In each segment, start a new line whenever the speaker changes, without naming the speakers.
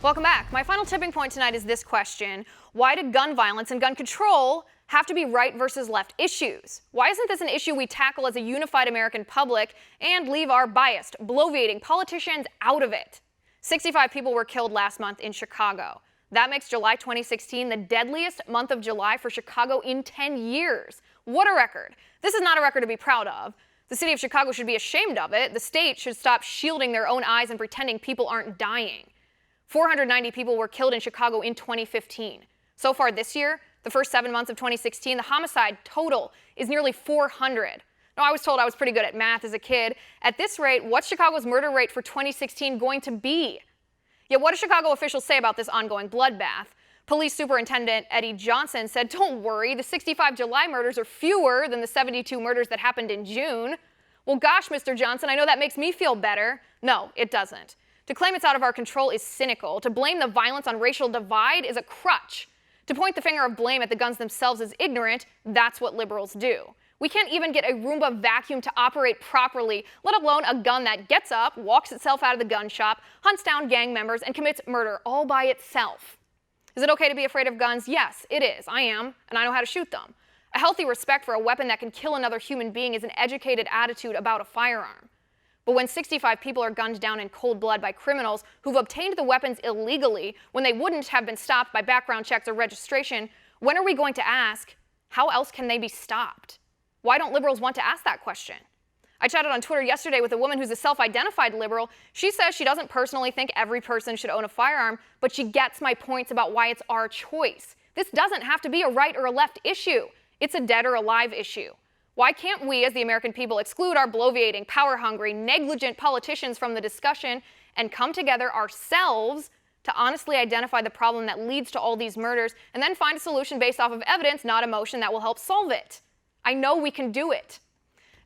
Welcome back. My final tipping point tonight is this question. Why do gun violence and gun control have to be right versus left issues? Why isn't this an issue we tackle as a unified American public and leave our biased, bloviating politicians out of it? 65 people were killed last month in Chicago. That makes July 2016 the deadliest month of July for Chicago in 10 years. What a record. This is not a record to be proud of. The city of Chicago should be ashamed of it. The state should stop shielding their own eyes and pretending people aren't dying. 490 people were killed in Chicago in 2015. So far this year, the first 7 months of 2016, the homicide total is nearly 400. Now, I was told I was pretty good at math as a kid. At this rate, what's Chicago's murder rate for 2016 going to be? Yet what do Chicago officials say about this ongoing bloodbath? Police Superintendent Eddie Johnson said, "Don't worry, the 65 July murders are fewer than the 72 murders that happened in June." Well, gosh, Mr. Johnson, I know that makes me feel better. No, it doesn't. To claim it's out of our control is cynical. To blame the violence on racial divide is a crutch. To point the finger of blame at the guns themselves is ignorant. That's what liberals do. We can't even get a Roomba vacuum to operate properly, let alone a gun that gets up, walks itself out of the gun shop, hunts down gang members, and commits murder all by itself. Is it okay to be afraid of guns? Yes, it is. I am, and I know how to shoot them. A healthy respect for a weapon that can kill another human being is an educated attitude about a firearm. But when 65 people are gunned down in cold blood by criminals who've obtained the weapons illegally when they wouldn't have been stopped by background checks or registration, when are we going to ask, how else can they be stopped? Why don't liberals want to ask that question? I chatted on Twitter yesterday with a woman who's a self-identified liberal. She says she doesn't personally think every person should own a firearm, but she gets my points about why it's our choice. This doesn't have to be a right or a left issue. It's a dead or alive issue. Why can't we, as the American people, exclude our bloviating, power-hungry, negligent politicians from the discussion and come together ourselves to honestly identify the problem that leads to all these murders and then find a solution based off of evidence, not emotion, that will help solve it? I know we can do it.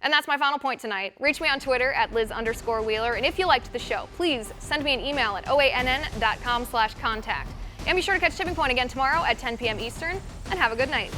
And that's my final point tonight. Reach me on Twitter at Liz_Wheeler. And if you liked the show, please send me an email at oann.com/contact. And be sure to catch Tipping Point again tomorrow at 10 p.m. Eastern. And have a good night.